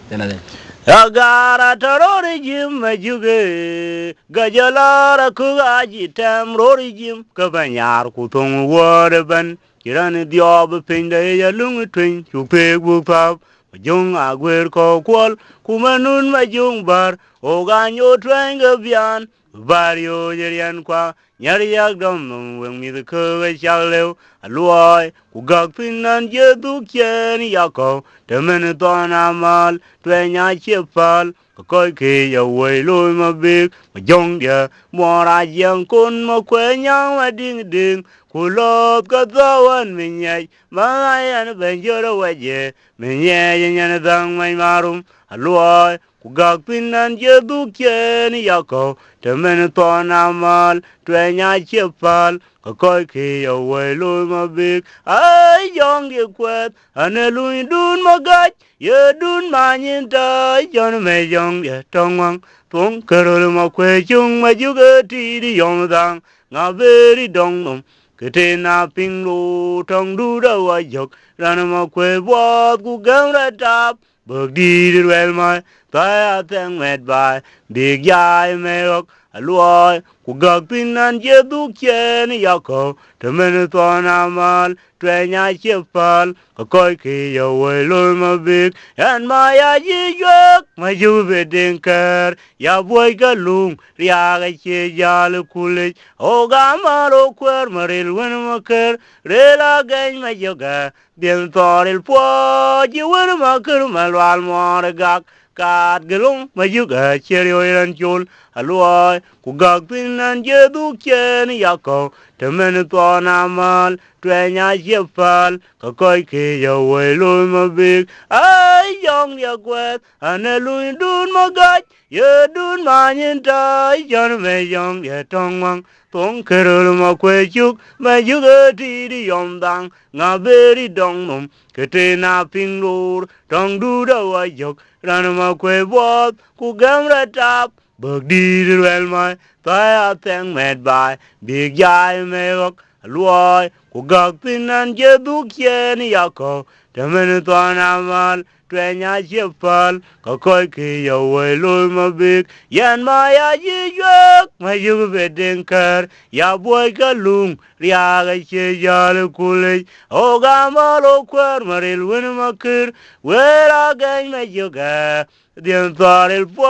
Tena de. Agara tarori jim majuge gajalara kugaji tem rori jim kabanyar kutung waraban kirani diob pinde ya lungu twin chupe gupap majung agwer ko kwal kumanun majung bar oganyo twenga bian bario jerian kwa nyari yak dom weng mi the kuga chalew aluoy kugak pinan jedu kien yako temen ton amal twenya chepal coi kỳ ya way lôi mà biết mà dòng dia mò ra giang con mà quê nhau mà đinh đinh cu lót cái tao anh mình nhảy mà ai anh bên giờ đâu vậy je mình nhảy nhảy nó đang mày marum aloi cu gak pin anh giờ du kien ya ko te men to na mal tue nya chepal coi kỳ ya way lôi mà biết ai dòng dia quét anh lui đun mà gach ye dun ma nyin ta jon me jong ye tong wang tong kerol ma kwe chung ma ju ge ti di yong dang nga be ri dong nom ke te na ping lu tong du da wa yok ran ma kwe bo ku gang ra tap bờ đi đi well mai ta tang met bai big yai me ok aloi ku gak tin an je du chen ya ko te men to na mal tue nya che pal ko koi ki yo we lo ma big an ma ya ji yok ma ju be den kar ya boy ga lung ria ga che ya lu kule o ga ma ro kwer ma rel wen ma ker re la ga ma yo ga den to rel po ji wen ma ker ma lwal mo ga kat gelung ma ju ga che yo ran chul aloi ku gak tin an je du chen ya ko te men to na mal tue nya che pal ko koi ki yo we lu ma big ai yong ya kwet an lu dun ma gach ye dun ma nyin ta jon me yong ye tong wang tong kerul ma kwe chuk ma ju ge ti di yom dang nga be ri dong nom ke te na ping lur tong du da wa yok ran ma kwe bot ku gam ra tap bờ đi đi well mai ta tang met bai big jai me ok luoi ku gak tin an je du kien ya ko te men to na mal tue nya che pal ko koi ki yo we lu ma big yan ma ya ji yok ma yu be den kar ya boy ka lung ria ga che ya le kule o ga ma lo kwer ma rel wen ma kir we ra ga me yo ga dien tar el po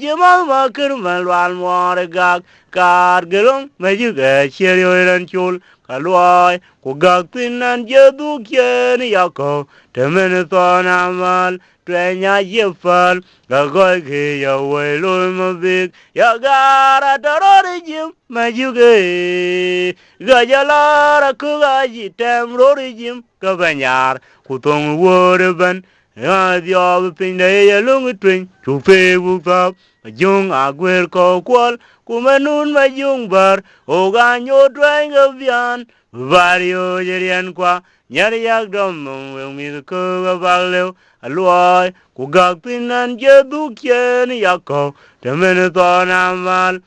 je ma kir ma lwal mo re gak kar gelong me ju ga che yo ran chul ka luoi ku gak tin an je du kien ya ko te men to na mal tue nya je fal ga goi ki ya we lu ma big ya gara torore jim ma ju ge ga ja la ra ku ga ji tem ro ri jim ka banyar ku tong wo re ban ya dia pin de ya lung twin chu pe bu pa jung a gwer ko kwal ku menun ma jung bar o ga nyo twen ga bian vario jerian kwa nyari yak dom mi ko ga baleu aloi ku gak pinan je du kien yako te men to na mal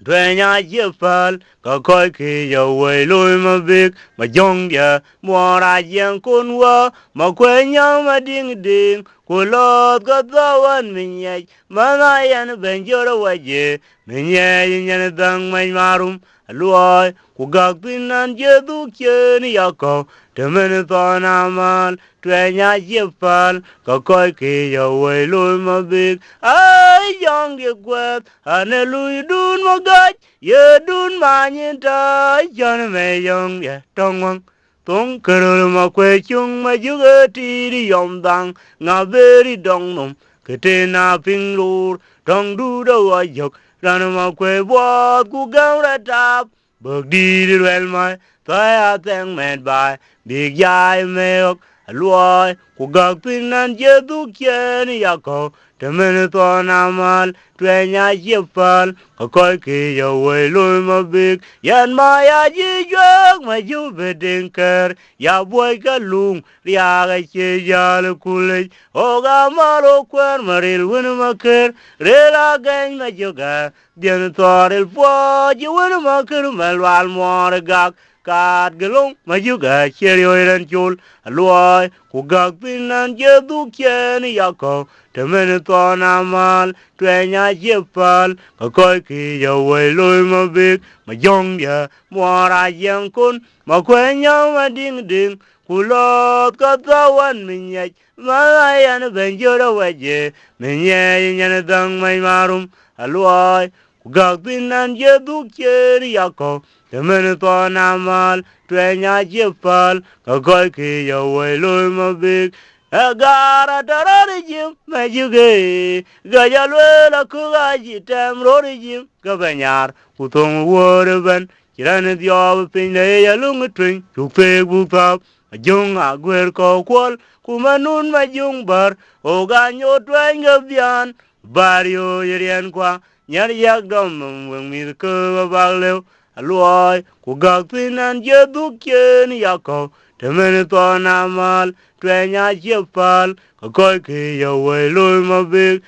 tue nya che pal ko koi ki yo we lu ma big ma jong dia mo ra jiang kun wa ma kwe nya ma ding ding ku lo ga da wan min ye ma na yan ben joro wa je min ye yin dang mai marum luoi ku gak pinan je du kien yako te men to na mal tue nya che pal ko koi ki yo we lu ma big ai yong dia kwat ane lui dun ma gach ye dun ma nyin ta jon me yong ye tong wang tong kerul ma kwe chung ma ju ge ti di yom dang nga be ri dong nom ke te na ping lur dong du do wa yok ran ma kwe bo ku gang ra tap bờ đi đi well mai ta tang met bai big yai me ok luoi ku gak pin an je du kien ya ko te men to na mal tue nya che pal ko koi ki yo we lu ma big yan ma ya ji yok ma ju be den ker ya boy ka lung ria ga che ya le kule o ga ma ro kwer ma rel wen ma ker re la ga ma jo ga dien to rel po ji wen ma ker ma lwal mo re ga kat gelong ma juga cherio ran chul loy ku gak pinan je du chen yako temen to na mal twenya jepal ka koy ki yo we loy ma big ma jong ya mora yang kun ma kwenya ma ding ding kulot ka tawan minyai ma yan ben joro waje minyai nyan dang mai marum aloy gak pinan je du chen yako temen to na mal twenya jepal ka koy ki yo we loy ma big Agara dararijim majuge gajalwela kugajitam rorijim gabanyar kutung waraban kiran diop pinle yalung twing chukpe bupap ajung agwer ko kwal kumanun majung bar oganyo twang gabian baryo yerian kwa nyar yak dom wang mi ko baglew aloy kugak pinan jeduk yen yakko temen to namal twenya jepal ka koy ki yo we loy ma big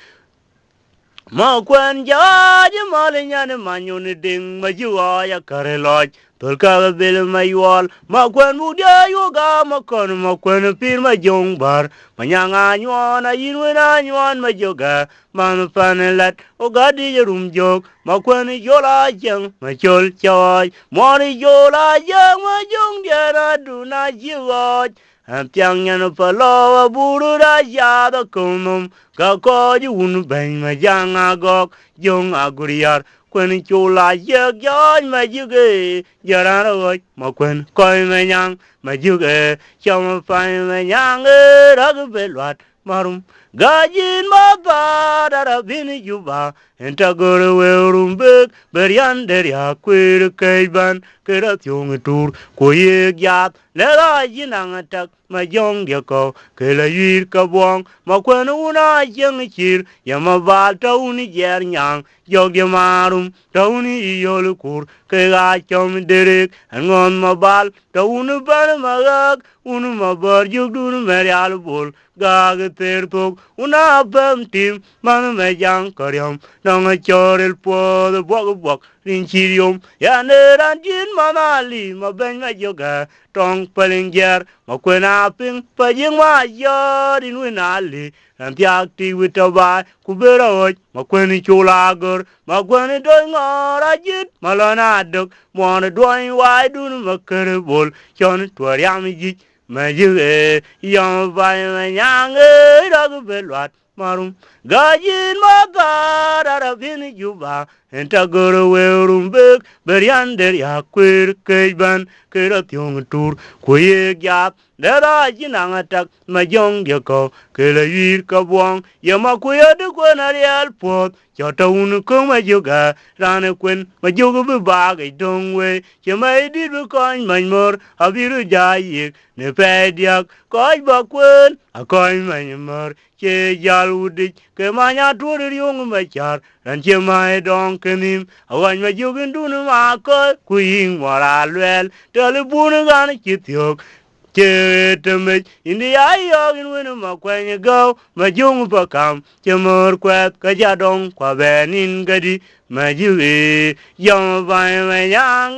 ma kwen ja je mal nyan ma nyun ding ma juwa ya kare loj tol ka bil ma yol ma kwen mu dia yo ga ma kon ma kwen pir ma jong bar ma nyanga nyon a yin we na nyon ma joga man pan lat o ga di rum jok ma kwen yola jeng ma chol choy mo ri yola jeng ma jong dia na du na jiwa Piang nyan pa lo buru da ya da kunum ka ko ju un ben ma jang agok jong aguriar kwen chula ye yon ma juge yara ro ma kwen koi ma nyang ma juge chom pa ma nyang ra gu belwat marum gajin ma ba da ra bin juba enta gore we rumbek berian der ya kwir kaiban kera tyong tur ko ye gyat le la yinang tak ma jong dia ko ke la yir ka bong ma kwen una jeng chir ya ma bal ta uni yer nyang jog ya marum ta uni yol kur ke ga chom derek ngon ma bal ta uni ban ma gak unu ma bar jug dun mer al bol ga ge ter tok una bam tim man me jang karyam nang chorel po de bok rin chirium ya ne ran jin ma mali ma ben ma joga tong palingger ma kwena ping pa jing ma yo din winali ran tiak ti witabai ku bera oj ma kweni chula gor ma kweni doy ngora jit ma lana dok mo na doy wai dun ma kere bol chon twariam jit ma jige yom vai ma nyange dag belwat marum gajin ma gara bin juba enta goro werum bek berian der ya kwir keiban kera tyong tur kuye gyap dera jinang atak ma jong dia ko kela yir ka bwang ya ma kuya de kwen arial pot chota un ko ma juga rane kwen ma jugu be bagay dongwe che mai dit be koin man mor abiru jayik ne pediak koy ba kwen a koy man mor che jal udik ke manya tur yung ma char ran che mai dong kenim awan ma jugin dun ma ko kuing mora lwel tele bun gan chitiok che teme indi ayo in wen ma kwen go ma jung pa kam che mor kwet ka ja dong kwa benin gadi ma juwe yom vai ma yang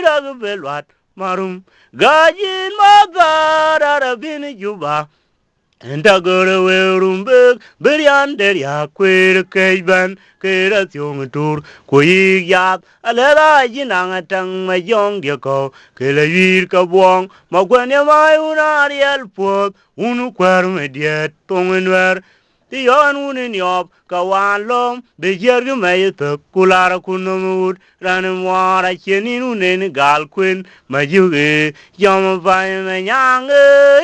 ra gu belwat marum gajin ma gara bin juba enta gore we rumbek berian der ya kwir keiban kera tyong tur ko yat alela jinang tang ma yong dia ko kela yir ka bwang ma kwene mai una riel pot unu kwar me diet tongenwer ti yon unin yob ka wan lom be jerg me to kulara kunumut ran mwara chenin unen gal kwin ma juge yom vai me nyang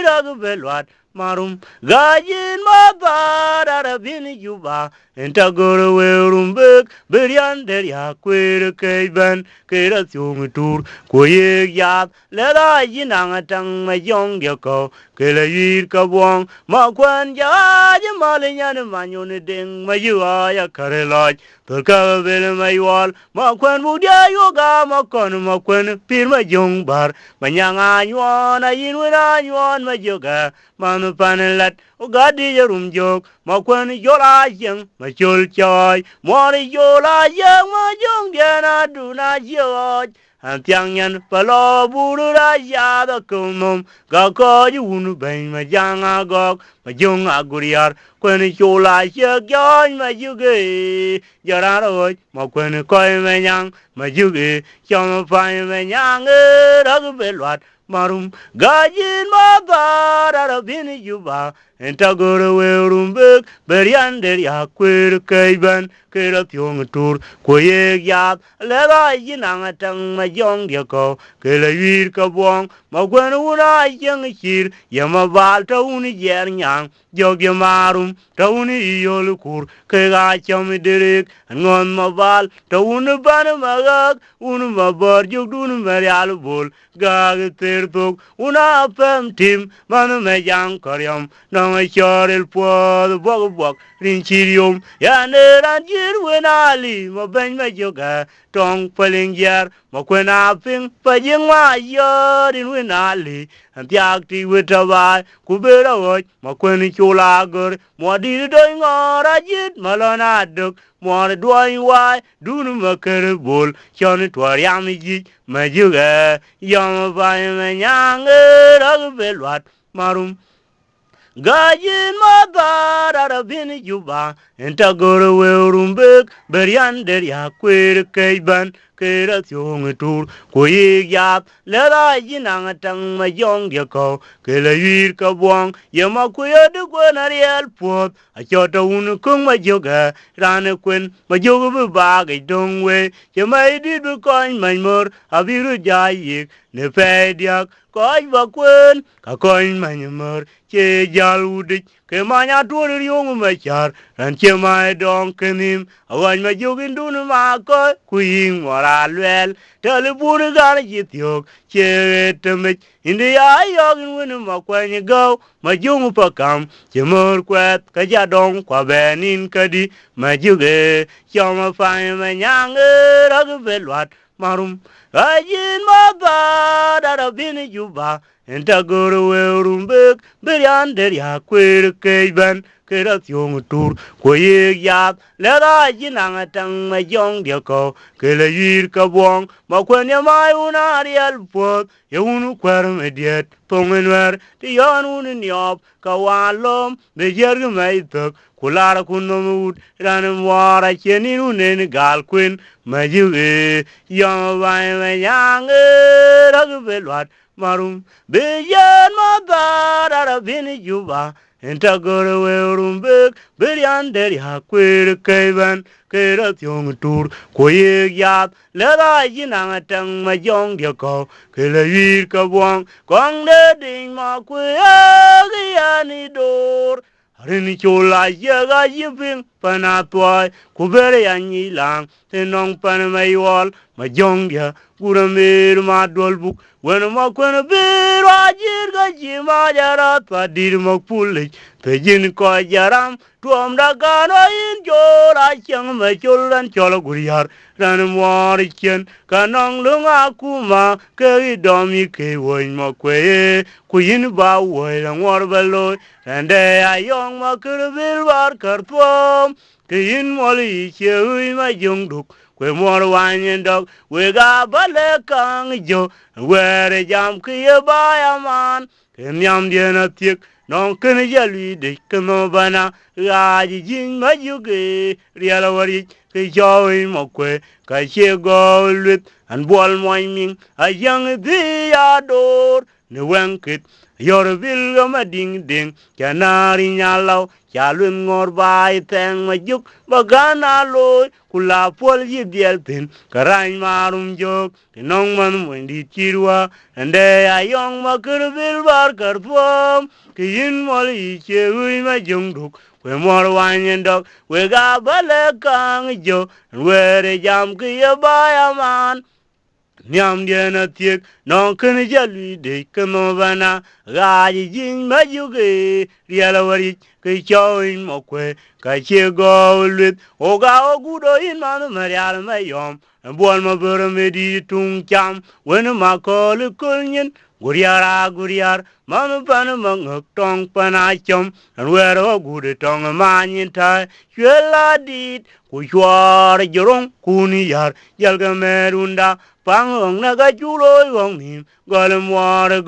ra gu belwat marum gajin ma bara bin juba enta goro we rumbek berian der ya kwir keiban kera tyong tur ko ye yat le la yinang tang ma yong dia ko kela yir ka bwang ma kwan ja je mal nyan ma nyun ding ma yu ya kare loj tor ka bel ma yol ma kwan bu dia yo ga ma kon ma kwan pir ma jong bar ma nyanga nyon a yin we na nyon ma joga man pan lat o gadi rum jok ma kwen yola jeng ma chul choy mori yola jeng ma jong diana du na joj an tiang yan palo buru ra ya da kumum ga ko ju un ben ma jang a gok ma jong a guriar kwen yola che gyon ma juge yara ro ma kwen ko me nyang ma juge chom pa me nyang ra belwat marum gajin mata ra bin juba entagoro werumbek beriander ya kwer kaiban kera pyong tur koye yat lela yinang tang ma jong dia ko kela yir ka bong ma gwen una yeng chir yama bal ta uni yer nyang jogye marum ta uni yol kur ke ga cham direk ngon ma bal ta uni ban magak uni ma bar jogdun marial bol ga ter tok una pem tim man me jang karyam na ma chorel po bog bog rin chirium ya ne ran jir wenali ma ben ma joga tong paling jar ma kwena ping pa jing ma yo din wenali antiak ti wetawa kubera oj ma kweni chula gor mo di do ngora jit malona duk mo doi wai dun ma ker bol chon twar yam ji ma juga yam ba ma nyang ra belwat marum gajin mata bin juba entagoro werumbek beriander ya kwer kaiban kera tyong tur koye yap lera yinang tang ma jong dia ko kela yir ka bwang yama kuya de gwana real pot a chota un kung ma joga ran kwen ma joga bu ba ga dongwe yama di bu koin man mor abiru jayik ne pediak koy ba kwen ka koin man mor che jaludik ke manya tuor yong ma char ran che mai dong kenim awan ma jogin dun ma ko kuing moralwel telebur gar jityok che temet indi ya yogin wen ma kwen go ma jung pa kam che mor kwet ka ja dong kwa benin kadi ma juge choma fa ma nyang ra belwat marum ajin ma ba da bin juba entagoro werumbek beriander ya kwer keiban kera tyong tur koye yat lera jinang tang ma jong dia ko kela yir ka bong ma kwen ya mai una real pot ya unu kwer mediet pongenwer ti yon unu niop ka walom be jerg mai tok kulara kunomut ran wara chenin unen gal kwen ma juge yom vai ma yang ra belwat marum bejan mata bin juba entagoro werumbek beriander ya kwer kaiban kera tyong tur koye yat lera yinang tang ma jong dia ko kela yir ka bwang kong de ding ma kwe ya ni dor rin chola yaga yiping panatwai kubere ya nyilang tenong pan maywal ma jong dia kuramir ma dolbuk wen ma kwen bir wajir ga jima jara twadir ma pulik pejin ko jaram tuom da gano in jora chang ma cholan chola guriar ran mwari chen kanong lunga kuma ke domi ke woin ma kwe kuyin ba woi la ngor balo rande ayong ma kurbil war kartwom keyin moli cheui ma jongduk kwe mor wanyen dog we ga bale kang jo were jam kiye bayaman kenyam diena tiek non kene jalu de kemo bana gaji jin majuge riala wari ke joy mokwe ka che go lut an bol moiming a yang di ador ne wankit yor vil ma ding ding kanari nyalaw chalun ngor bai teng majuk bagana loy kula pol yidiel tin karany marum jok tinong man mundi chirwa ande ayong makur bil bar karpom kiyin moli cheui ma jungduk we mor wanyen dok we ga bale kang jo we jam kiye bayaman Nyam diena tiek non kene jalu de kemo bana gaji jin majuge riala wari ke choin mokwe ka che go lut oga ogudo in man marial mayom bol ma boro medi tung cham wen ma kol kulnyen Guriar, Mama Panamang, Tong Panachum, and where a good tongue a man in tie, Yuela did, Kuchuar, Jorong, Kuniyar, Yalgamerunda, Pang Nagajulo, Wong him, Golem Water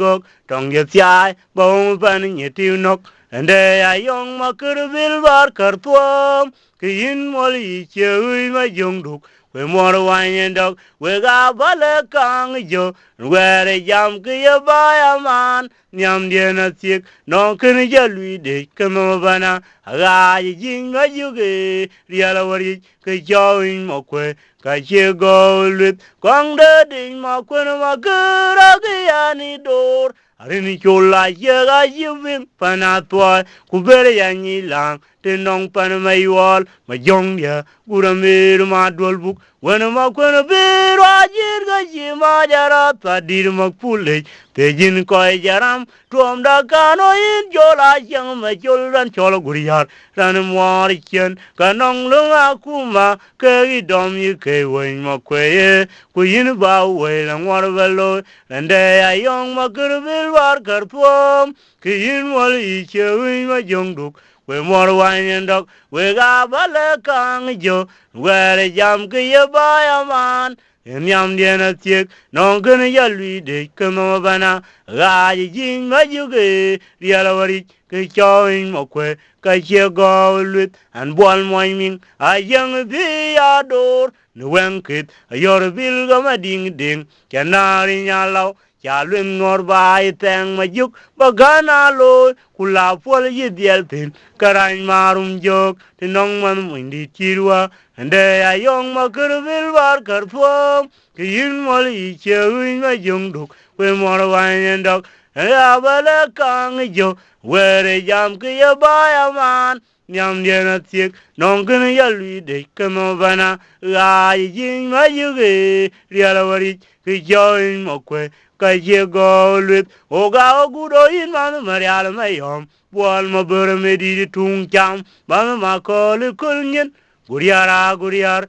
Tong Yatai, Bone Panning Yatunok, and they are young Makurville Barker Twam, Kiin Molly, Chewy, my young duke. We more wine and dog, we got Bala Kang Jo, where a jam kia by a man, Nyam Diana sick, no can ya lui come over na, a guy jing a yugi, Rialawari, Kajoin Mokwe, Kachi gold, Kong the ding Mokwena good again door. Arini chola yega yuvin panatwa kubere yanyi lang tenong panamaywal majong ya guramir madwalbuk wana makwena biro ajirga jima jara tadir makpule tejin koi jaram tuam da kano in jola yang majolan chola guriyar ranamwari chen kanong lunga kuma kegi dom yu ke wen makwe kuyin ba we lang warvalo rande ayong makurbil war kartuam kiyin wal ichewi majong duk we more wine and dog we ga bale kang jo where jam kiye ba man Yam diana tiek non gonna ya lui de kama bana ga jing majuge rialawari ke chawin mokwe ka che go lut an bol moiming a yang bi ador no wankit a yor bil ga mading ding kanari nyalaw ya luen ngor bai teng majuk bagana lo kula pol yidial tin karan marum jok tinong man mundi tirwa ande ayong makurbil war karpom kiyin moli chewi ma jungduk we mor wan dok ya bala kang jo were jam kiya baya man Nyam diana tiek non gonna ya lui de kama bana ga yin ma yuge rialawari ki join mokwe ka je go lut o ga gudo in man marial mayom wal ma bur me di tung cham ba ma ko le kulnyen guriar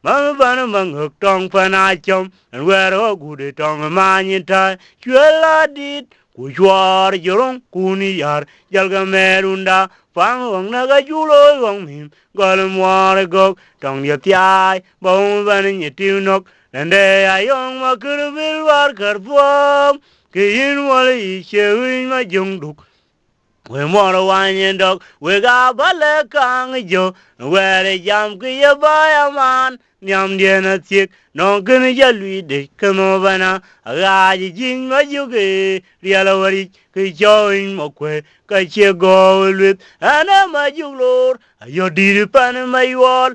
Mama bana manguk tong panachom and where o good tong manita chuela did kujuar jorong kuniyar jalgamerunda pang naga julo wong him golem war go tong yatiai bong bana nyetunok and they ayong makurbil war karpom kiyin wali chewi ma jungduk we more wine and dog we got bale kang jo where jam kiya ba man Nyam diana tiek non gonna ya lui de kama bana ga jing ma yuge rialawari ke join mokwe ka che go lut ana ma juglor ayo dir pan maywal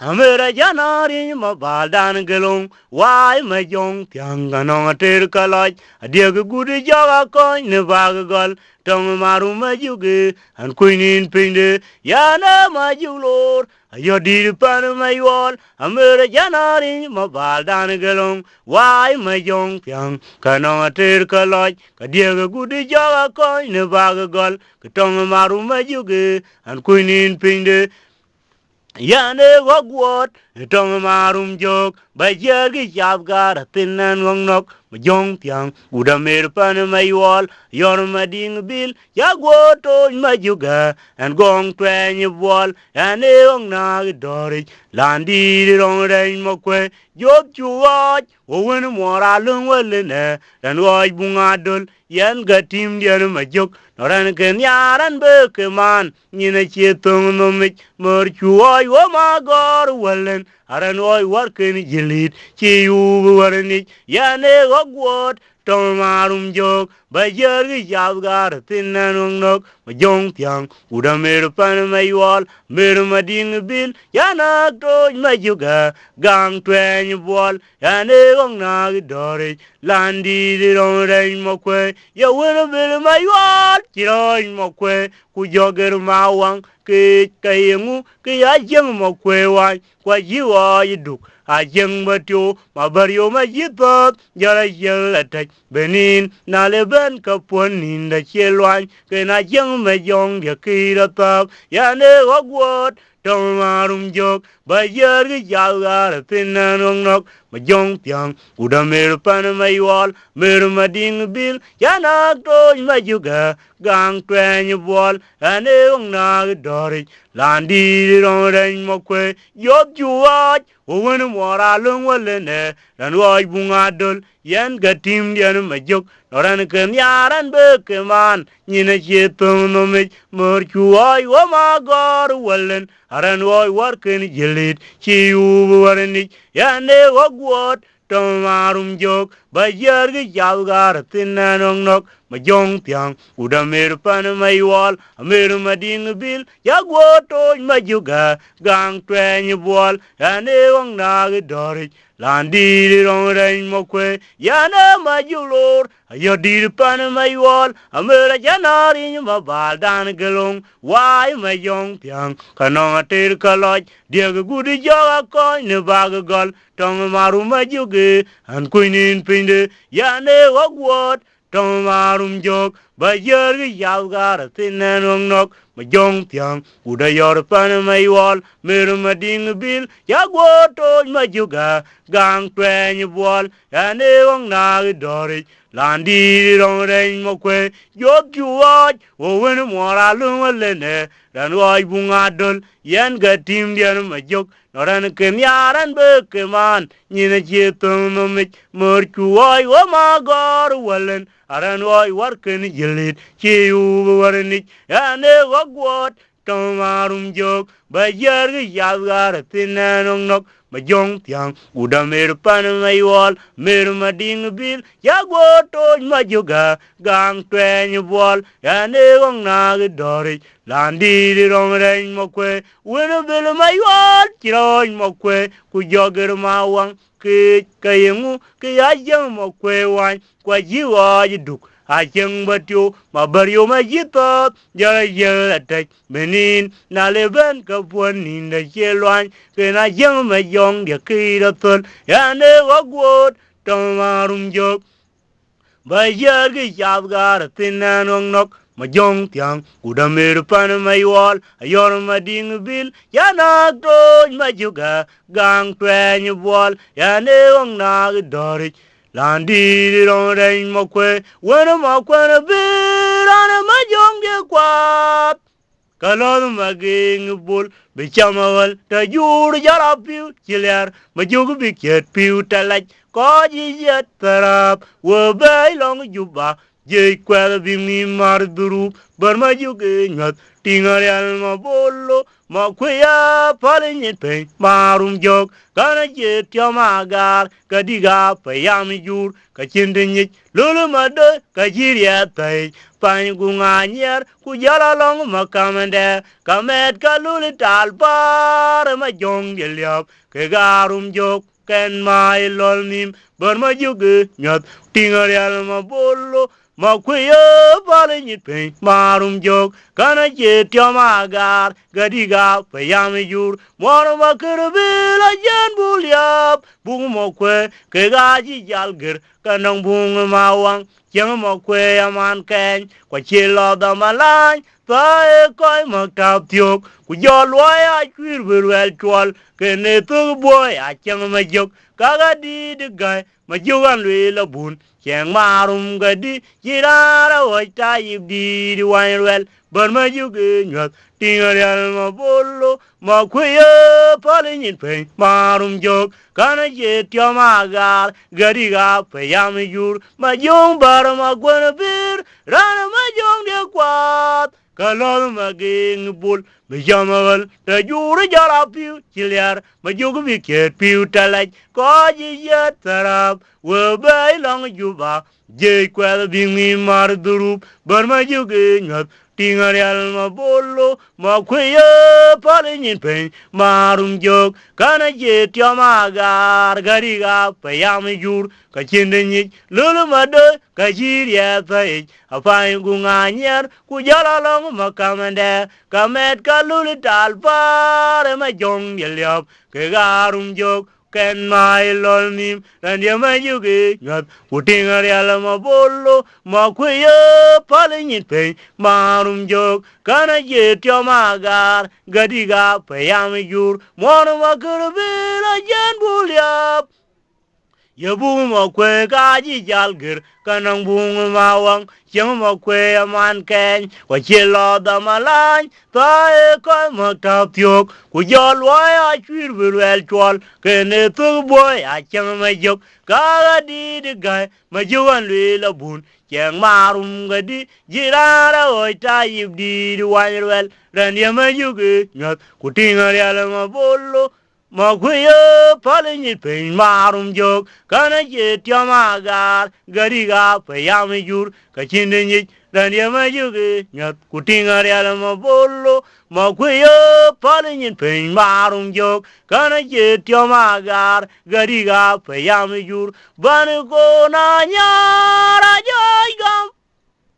Amera janari ma baldan gelong wai ma jong pyanga no ter kalaj adia gudi jaga koin ne baggal tong maru ma juge an kuinin pinde yana ma julor ayo dir pan maywal amera janari ma baldan gelong wai ma jong pyanga no ter kalaj adia gudi jaga koin ne baggal tong maru ma juge an kuinin pinde Yane wagwat, tong marum jok, by jergy jabgar, thin and long knock, Jong piang, Udamir pan maywall, your mading bill, Yagwato in majuga, and gong twang your wall, and eong nag dorage, landed on rain mokwe, job to watch, or when more along well in there, and watch bungadul, yan got him dear majuk, nor an kenyaran berkeman, in a chetung no mich, merchu oi, oh my god, well aran oi working jilit chi u warni yane gogwot tong marum jok ba jergi jabgar tinanung nok jong pyang udamer pan maywal mer mading bil yana to majuga gang twen bol yane gong na dore landi ron rein mokwe ya wer bil maywal chiroin mokwe ku joger mawang ke kayengu ke ya jeng mokwe wa kwa jiwa yiduk a jeng batyo mabario ma yitot jara jela tak benin na leben kaponin da chelwan ke na jeng me jong ya kira tap ya ne gogwot trong marum jok ba yer gi jalgar tinan nok ma jong pyang udamir pan maywal mer mading bil yana to ma juga gang twen bol ane ong na dori landi rong ren mo kwe yob juat o wen mo ra lung walene ran wai bunga dol yan gatim yan ma jok noran ken yaran be keman nyine chetung no me mor chuai o ma gor walen aran wai war ken jelit chi u warni yane wagwot trong marum jok ba yer gi jalgar tinanong nok ma jong pyang udamir pan maywal amer mading bil yagwoto ma juga gang twen bol ane wong na dori landi rong ren mo kwe yana ma julor ayo dir pan maywal amer janari ma baldan gelong wai ma jong pyang kanong ter kaloj dieg gudi joga ko ne bag gol tong marum ma juge an kuinin pinde yane wagwot trong marum jok ba yer gi yalgar tinanong nok ma jong pyang udayor pan maywal mer mading bil yagwoto ma juga gang twen bol ane wong na dori landi rong ren mo kwe yob juat o wen mo ra lung lene dan wai bunga dol yan gatim dian ma jok noran ken yaran be keman nyine chetung no me mor chuai o ma gor walen aran wai war ken jelit chi u warni ane wagwot trong marum jok ba yer gi yalgar tinanong nok ma jong pyang udamir pan maywal mer mading bil yagwoto ma juga gang twen bol ane wong na dori landi rong ren mo kwe wen bil maywal tiron mo kwe ku joger mawang ke kayengu ke ajang mo kwe wan kwa jiwa duk ajang batyo mabaryo majito jara jara tek menin na leben ka puan ninda chelwan ke na jang ma jong dia kira tol yane wagwot tong marum jok ba yer gi yabgar tinanong nok ma jong pyang udamir pan maywal ayor mading bil yana to ma juga gang twen bol yane wong na dori landi rong ren mo kwe wen mo kwe birana ma jong de kwat kalon maging bul bichamawal ta jur jara piu chilar ma jog bi ket piu talaj ko ji jet tarap wo bay long juba je kwel bi mi mar duru bar ma jog ngat tingal al ma bollo ma kweya palin pe marum jog kana je tiamagar kadiga payam jur ka chindin lulu mado ka jiria tai pan gunga nyer ku jala long makamande kamet ka lulu talpar ma jong gelyap ke garum jog ken mai lol nim bar ma jog nyat tingal al ma bollo ma kweya palin pe marum jog kana je tiamagar gadiga payam jur mor ma kerbela jan bulyap bung mo kwe ke gaji jalger kanong bung mawang yang mo kwe aman ken kwa chilo da malany pae koi mo tap tiok ku jo loy a kwir wel twal ke ne tu boy a chang ma jok kaga di de gai ma jogan le la bun cheng marum gadi jirara oi ta yib di wain wel bar ma juge nyat tingal ma bollo ma kwe palin pe marum jok kana je tiamagar gadiga payam jur ma jong bar ma gwen bir rana ma jong de kwat kalon maging bul bijamagal ta jur jara piu chilyar ma jog bi ket piu talaj ko ji yet tarap wo bay long juba je kwel bi mi mar durup bar ma joge nyat tingal ma bollo ma kweya palin pe marum jok kana je tiamagar gadiga payam jur ka chindin lulu mado ka jiria tai apai gunga nyer ku jala long makamande kamet ka lulu talpar ma jong yelyap ke garum jok ken mai lol nim ran ya ma yuge nyat kuting ariala ma bolo ma kwe pale nyit pe marum jok kana ye tyo magar gadiga payam yur mon ma kurbila jen bulyap Yabu ma kwe kaji jalgir kanang bung mawang Yang ma kwe man ken Wa chilo da malany Tae koi ma tap tiok Ku jol wai a chwir birwel chwal Kene tuk boy a chang ma jok Kaga di di gai Ma juwan lui la bun Cheng marum gadi Jirara oi ta yip di di wanyarwel Ran ya ma yuge nyat Kutinga riala ma bolo Ma kwe pale nyit pe marum jok Kana ye tyo magar Gariga payam yur Kachinde nyit dan ya ma yuge Nyat kutinga riala ma bolo Ma kwe pale nyit pe marum jok Kana ye tyo magar Gariga payam yur Bani ko na nyara joy gam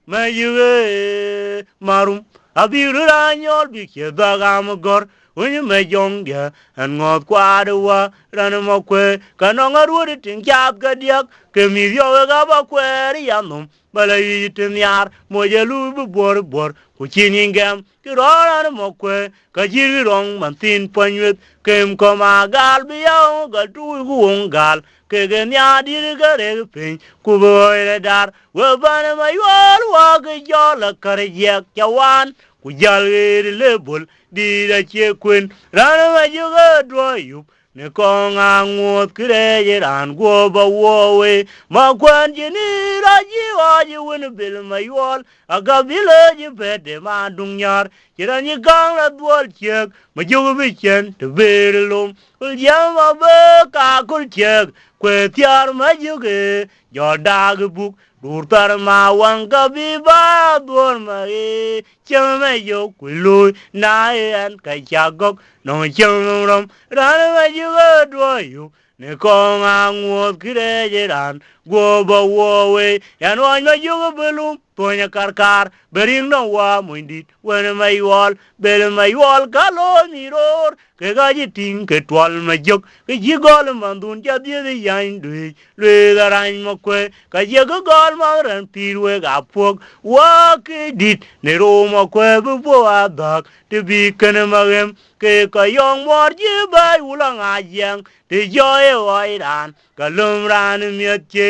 Ma yuge marum Abiru ranyol bikye dagam gor When you make young dear and not quite a wa, run a moque, canong a wood it in cap gadiak, came with your gaba query yanum, but I eat in the yard, moja lubu board, which in gam, get all on a moque, kajiri wrong, mantin poignut, came come a gal beyond, got to go gal, kagan yadi got pin, kubo dar, well, banner my wall, walk a jolly carriac, yawan. Kujalwe lebol di da che kwen rana ma juga dwa yup ne kong angot kire ran go ba wo we ma kwan ji ni ra ji wa ji wen bil ma yol aga bil ji bede ma dung nyar kira ni gang la dwol chek ma juga bi chen te ber lum ul jam ma be ka kul chek kwe tiar ma juga jo dag buk Durtar ma wanga bi ba dur ma e chama me yo kulu na en ka chagok no chama ram ran ma ju do yu ne ko ngot kire ran go ba wo we yan wa ma ju belum tonya karkar berin no wa muindit wen ma yol bel ma yol kalo ni ror ke ga ji ting ke twal ma jok ke ji gol mandun ja die de yan du le da ran ma kwe ka je go gol ma ran pirwe ga pok wa ke dit ne ro ma kwe bu bo adak te bi ken ma gem ke ka yong mor ji ba ulang a yang te jo e wa iran ka lum ran mi che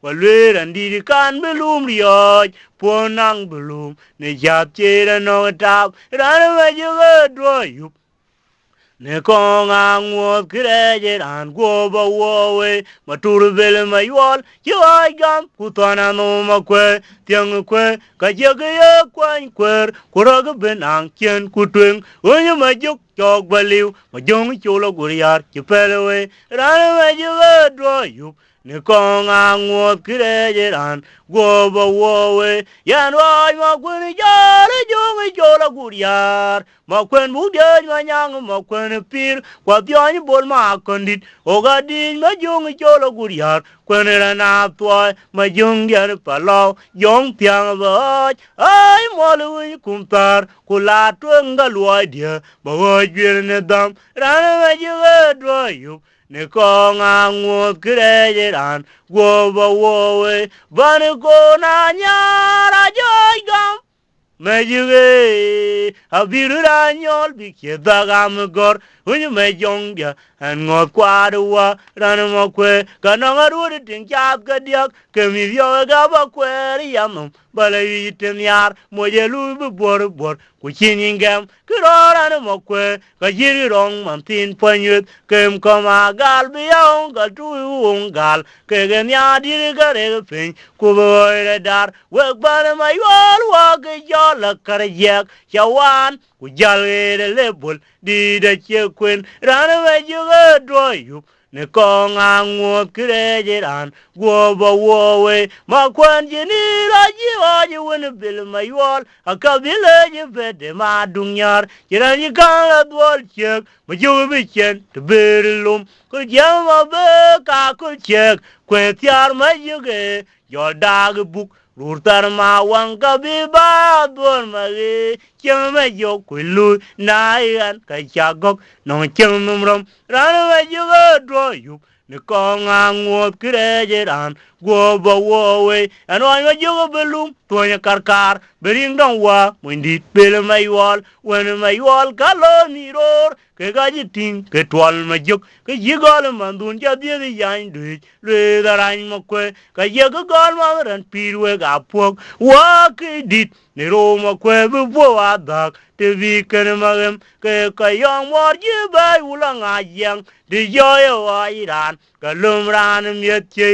wa le ran di kan belum rio Ponang belum ne jap cera no tap ran ma juga do yup ne kong angot kire ran go ba wo we matur bel ma yol yo gam kutana no ma kwe tiang kwe ka je ge kwan kwer kurag benang chen kutwen onyo ma juk jog baliu ma jong chulo guriar ki pelewe ran ma juga do yup ne kong angot kire ran go ba wo we yan wa ma kwen jare jong chulo guriar ma kwen bu de ma nyang ma kwen pir kwa byani bol ma kondit oga din ma jong chulo guriar kwen na toy ma jong yar palaw yong pyang ba ai mo lu kumtar kula tunga lwa dia ba wa jwer ne dam ran ma ju do yu ne kong angot kire ran go ba wo we ban ko na nyara joy gam me juge abiru ranyol bikye dagam gor unyu me jongya an ngot kwadwa ran mo kwe kanang aru tin chap gadiak kemi yo ga ba kwe yamum bala yitin yar mo je lu bu bor ku chiningam kiroran mo kwe ka jiri rong man tin panyut kem koma gal biong ga tu ungal ke gen ya dir ga re pin ku boy dar we ban ma yol wa ge yo la kar yak chawan ku jalwe lebul di da che kwen ran ma ju ga do yu ne kong angot kire ran go ba wo we ma kwan ji ni ra ji wa ji wen bil ma yol aka bil ji bede ma dung yar kiran ji kan la dwol chek ma ju bi chen te berlum ko jama be ka ko chek kwe tiar ma ju ge yo dag buk Rurtar ma wang ka bi ba don ma ge chang ma yo kulu na yan ka chagok no chang num rom ran ma ju go dro yu ne ko nga ngop kire ran go bo wo we an wa ma ju go belum to nya karkar bering dong wa mun dit bel ma yol wen ma yol ka lo ni ror ke ga ji ting ke twal ma juk ke yi gol man dun ja de yan du le da ran ma kwe ka ye ga gol ma ran pirwe ga pok wa ke dit ne ro ma kwe bu bo wa dak te vi ken ma gem ke ka yang mor ji ba u la nga yang de yo yo wa iran ka lum ran mi che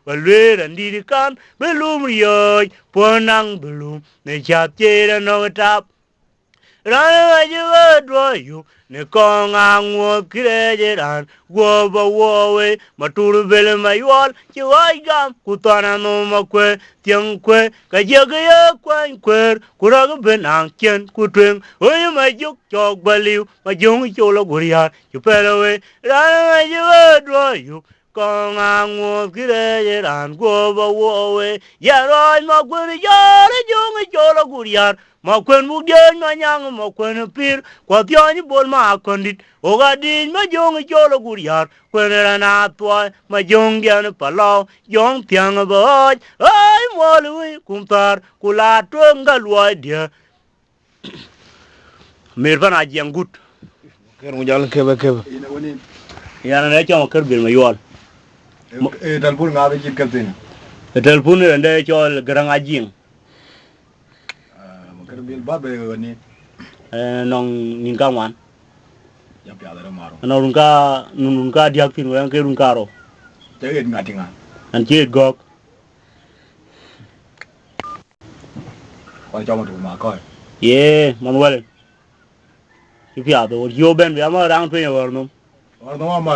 wa le ran di kan be lum yo po nang belum ne cha che no tap ran ju dro yu ne ko nga ngop kire ran go bo wo we ma tur bel ma yol chi wai gam ku tana no ma kwe tiang kwe ka je ga ya kwan kwer ku ra ga ben ang chen ku twen o ma juk chok baliu ma jung cho lo gur ya chu pe lo we ran ju dro yu ko nga ngop kire ran go bo wo we ya ro ma kwe ya re jung cho lo gur ya ma kwen mu de ma nyang ma kwen pir kwa tyo ni bol ma kondit o ga din ma jong cholo guriar kwen ra na twa ma jong yan palo jong tyang bo ai mo lu kumtar kula tunga lwa dia mer van a jengut ker mu jall kebe yana ne chama ker bil ma yol e dal bur ngabe ci keltin telefon ne chol garang a jing ker bil babe ni nong nin ka wan ya pya da maro no nun ka diak tin wan ke run karo te et ngatinga an che gok ko jama tu ma ko ye manuel pia do yo ben ya ma rang pe yo no or no ma